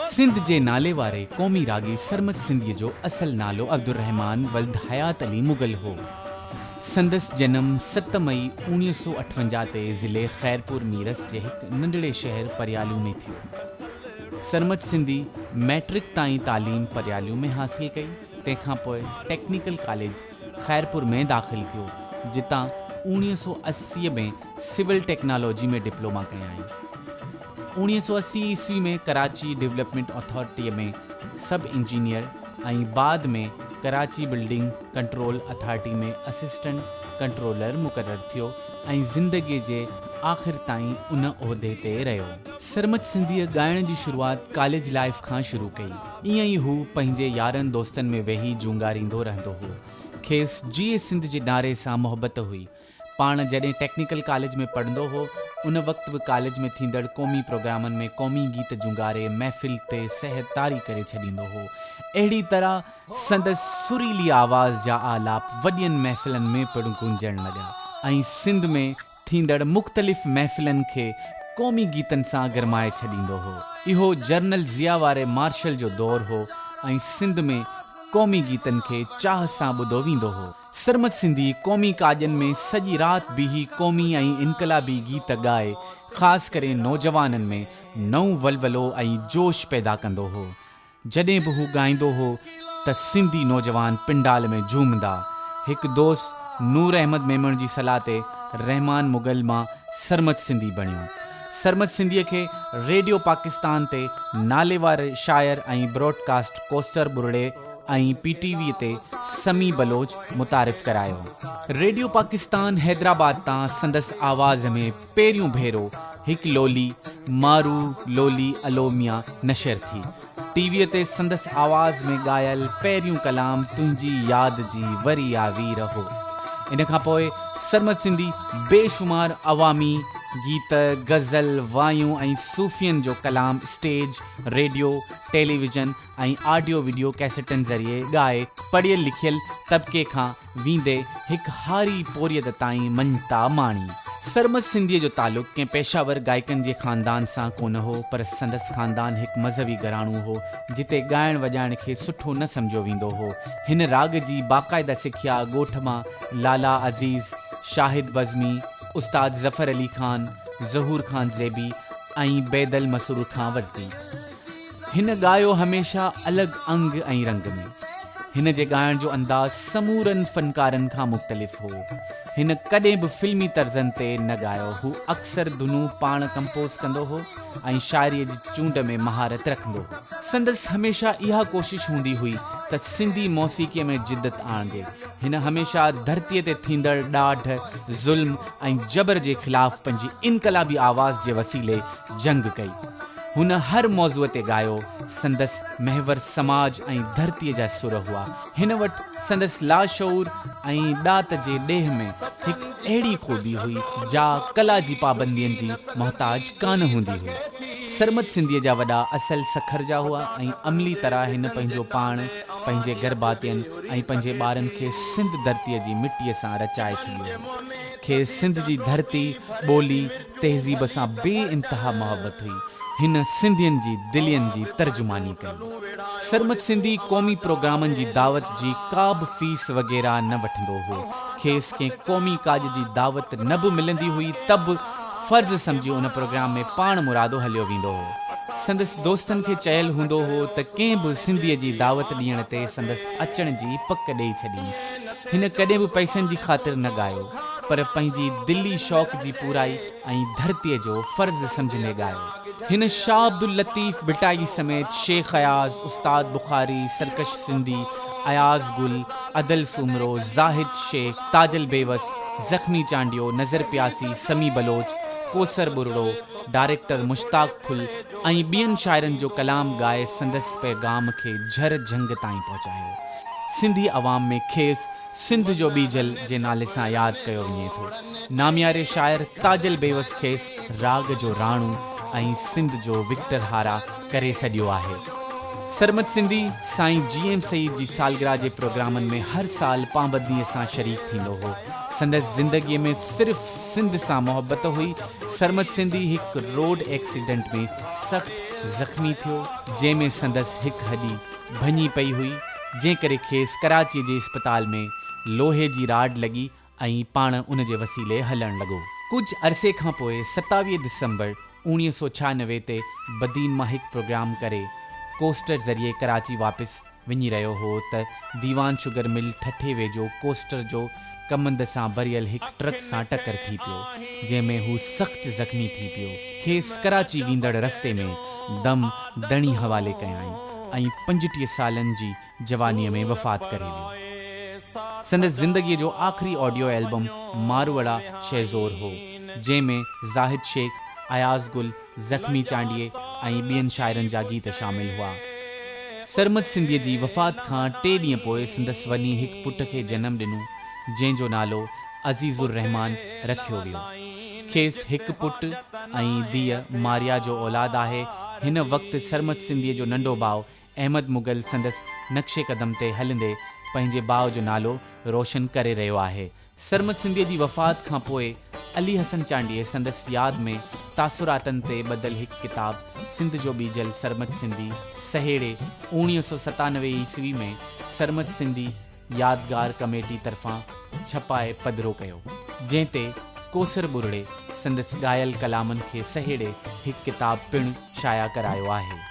सिंध जे नाले वारे क़ौमी रागी सरमद सिंधीअ जो असल नालो अब्दुर्रहमान वल्द हयात अली मुग़ल हो। संदसि जनम 7 मई 1958 ते ज़िले ख़ैरपुर मीरस जे हिकु नंढड़े शहर परियालू में थियो। सरमद सिंधी मैट्रिक ताईं तालीम परियालू में हासिल कई। तंहिंखां पोइ टेक्निकल कॉलेज ख़ैरपुर में दाख़िल थियो, जितां 1980 में सिविल टेक्नोलॉजी में डिप्लोमा कयाईं। 1980 ईस्वी में कराची डेवलपमेंट अथॉरिटीअ में सब इंजीनियर ऐं बाद में कराची बिल्डिंग कंट्रोल अथॉरिटी में असिस्टेंट कंट्रोलर मुक़ररु थियो ऐं ज़िंदगीअ जे आख़िर ताईं उन उहिदे ते रहियो। सरमद सिंधीअ ॻाइण जी शुरूआति कॉलेज लाइफ खां शुरू कई। ईअं ई हू पंहिंजे यारनि दोस्तनि में वेही जूंगारींदो रहंदो हो। खेसि जीए सिंध जे नारे सां मोहबत हुई। पाण जॾहिं टेक्निकल कॉलेज में पढ़ंदो हो, उन वक़्तु बि कॉलेज में थींदड़ क़ौमी प्रोग्रामनि में क़ौमी गीत जूंगारे महफ़िल ते सहतारी करे छॾींदो हो। अहिड़ी तरह संदसि सुरीली आवाज़ जा आलाप वॾियुनि महफ़िलनि में पिणु गूंजण लॻा ऐं सिंध में थींदड़ मुख़्तलिफ़ महफ़िलनि खे क़ौमी गीतनि सां गरमाए छॾींदो हो। इहो जनरल ज़िया वारे मार्शल जो दौरु हो ऐं सिंध में क़ौमी गीतनि खे चाह सां ॿुधो वेंदो हो। सरमद सिंधी क़ौमी काजनि में सॼी राति बीही क़ौमी ऐं इनक़लाबी गीत ॻाए ख़ासि करे नौजवाननि में नओं वलवलो ऐं जोश पैदा कंदो हो। जॾहिं बि हू ॻाईंदो हो त सिंधी नौजवान पिंडाल में झूमंदा। हिकु दोस्त नूर अहमद मेमण जी सलाह ते रहमान मुग़ल मां सरमद सिंधी बणियो। सरमद सिंधीअ खे रेडियो पाकिस्तान ते नाले वारे शायर ऐं ब्रॉडकास्ट कोस्टर बुरड़े ऐं PTV ते समी बलोच मुतारिफ़ करायो। रेडियो पाकिस्तान हैदराबाद तां संदसि आवाज़ में पहिरियों भेरो हिकु लोली मारू लोली अलोमिया नशर थी। टीवीअ ते संदसि आवाज़ में ॻायल पहिरियों कलाम तुंहिंजी यादि जी वरी आवी रहो। इन खां पोइ सरमद सिंधी बेशुमार अवामी गीत, गज़ल, वायूं ऐं सूफ़ियनि जो कलाम स्टेज, रेडियो, टेलीविज़न ऐं ऑडियो वीडियो कैसेटनि ज़रिए ॻाए पढ़ियल लिखियल तबिके खां वींदे हिकु हारी पोरियत ताईं मञता माणी। सरमद सिंधीअ जो तालुक़ु कंहिं पेशावर गायकनि जे ख़ानदान सां कोन हो, पर संदसि ख़ानदान हिकु मज़हबी घराणो हो जिते ॻाइण वॼाइण खे सुठो न सम्झो वेंदो हो। हिन राग जी बाक़ाइदा सिख्या ॻोठ मां लाला अज़ीज़, शाहिद बज़मी, उस्ताद ज़फ़र अली ख़ान, ज़हूर ख़ान ज़ेबी ऐं बैदल मसरूर खां वरिती। हिन ॻायो हमेशह अलॻि अंग ऐं रंग में। हिन जे ॻाइण जो अंदाज़ समूरनि फ़नकारनि खां मुख़्तलिफ़ हो। हिन कॾहिं बि फ़िल्मी तर्ज़नि ते न ॻायो। हू अक्सर धुनूं पाण कंपोज़ कंदो हो ऐं शाइरीअ जी चूंड में महारत रखंदो हो। संदसि हमेशह इहा कोशिश हूंदी हुई त सिंधी मौसीक़ीअ में जिदत आणिजे। हिन हमेशह धरतीअ ते थींदड़ ॾाढ, ज़ुल्म ऐं जबर जे ख़िलाफ़ पंहिंजी इनक़लाबी आवाज़ जे वसीले जंग कई। हुन हर मौज़ूअ ते ॻायो। संदसि महवर समाज ऐं धरतीअ जा सुर हुआ। हिन वटि संदसि लाशऊर ऐं ॾात जे ॾेह में हिकु अहिड़ी ख़ूबी हुई जा कला जी पाबंदियुनि जी मोहताज कान हूंदी हुई। सरमद सिंधीअ जा वॾा असल सखर जा हुआ ऐं अमली तरह हिन पंहिंजो पाण, पंहिंजे गरबातियुनि ऐं पंहिंजे ॿारनि खे सिंध धरतीअ जी मिटीअ सां रचाए छॾियो। खेसि सिंध जी धरती, ॿोली, तहज़ीब सां बे इंतिहा मोहबत हुई। हिन सिंधियुनि जी दिलियुनि जी तर्जुमानी कई। सरमद सिंधी क़ौमी प्रोग्रामनि जी दावत जी का बि फीस वग़ैरह न वठंदो हो। खेसि कंहिं क़ौमी काज जी दावत न बि मिलंदी हुई त बि फ़र्ज़ सम्झी उन प्रोग्राम में पाण मुरादो हलियो वेंदो हो। संदसि दोस्तनि खे चयल हूंदो हो त कंहिं बि सिंधीअ जी दावत ॾियण ते संदसि अचण जी पक ॾेई छॾी। हिन कॾहिं बि पैसनि जी ख़ातिर न ॻायो, पर पंहिंजी दिली शौक़ जी पूराई ऐं धरतीअ जो फ़र्ज़ सम्झंदे ॻायो। हिन शाह अब्दुल लतीफ़ बिटाई समेत शेख अयाज़, उस्ताद बुखारी, सरकश सिंधी, अयाज़ गुल, अदल सुमरो, ज़ाहिद शेख, ताजल बेवस, ज़ख्मी चांडियो, नज़र प्यासी, समी बलोच, कोसर बुरड़ो, डायरेक्टर मुश्ताक फुल ऐं ॿियनि शाइरनि जो कलाम ॻाए संदसि पैगाम खे झर जंग ताईं पहुचायो। सिंधी अवाम में खेसि सिंध जो बीजल जे नाले सां यादि कयो वञे थो। नामियारे शाइर ताजल बेवस खेसि राग जो राणू ऐं सिंध जो विक्टर हारा करे छॾियो आहे। सरमत सिंधी साईं जीएम सईद जी सालगिरह जे प्रोग्रामनि में हर साल पाबंदीअ सां शरीक थींदो हो। संदसि ज़िंदगीअ में सिर्फ़ सिंध सां मोहबत हुई। सरमत सिंधी हिकु रोड एक्सीडेंट में सख़्तु ज़ख़्मी थियो, जंहिंमें संदसि हिकु हॾी भञी पई हुई, जंहिं करे खेसि कराची जे इस्पताल में लोहे जी राड लॻी ऐं पाण उन जे वसीले हलणु लॻो। कुझु अरसे खां पोइ 27 दिसंबर 1996 ते बदीन मां हिकु प्रोग्राम करे कोस्टर ज़रिए कराची वापसि वञी रहियो हो त दीवान शुगर मिल ठठे वेझो कोस्टर जो कमंद सां भरियल हिकु ट्रक सां टकर थी पियो, जंहिंमें हू सख़्तु ज़ख़्मी थी पियो। खेसि कराची वेंदड़ रस्ते में दम दणी हवाले कयाईं ऐं 35 सालनि जी जवानीअ में वफ़ात करे वियो। संदसि ज़िंदगीअ जो आख़िरी ऑडियो एल्बम मारवाड़ा शहज़ोर हो, जंहिंमें ज़ाहिद शेख, अयाज़ गुल, ज़ख़्मी चांडिये ऐं ॿियनि शाइरनि जा गीत शामिल हुआ। सरमत सिंधीअ जी वफ़ात खां 3 ॾींहं पोइ संदसि वञी हिकु पुट खे जनमु ॾिनो, जंहिंजो नालो अज़ीज़ुर रहमान रखियो वियो। खेसि हिकु पुटु ऐं धीअ मारिया जो औलाद आहे। हिन वक़्तु सरमत सिंधीअ जो नंढो भाउ अहमद मुग़ल संदसि नक्शे क़दम ते हलंदे पंहिंजे भाउ जो नालो रोशन करे रहियो आहे। सरमत सिंधीअ जी वफ़ात खां पोइ अली हसन चांडिये संदसि यादि में तासुरातनि ते ॿधल हिकु किताबु सिंध जो बीजल सरमत सिंधी सहेड़े 1997 ईस्वी में सरमत सिंधी यादगार कमेटी तरफ़ां छपाए पधिरो कयो, जंहिं ते कोसर बुरड़े संदसि ॻायल कलामनि खे सहेड़े हिकु किताबु पिणु शाया करायो आहे।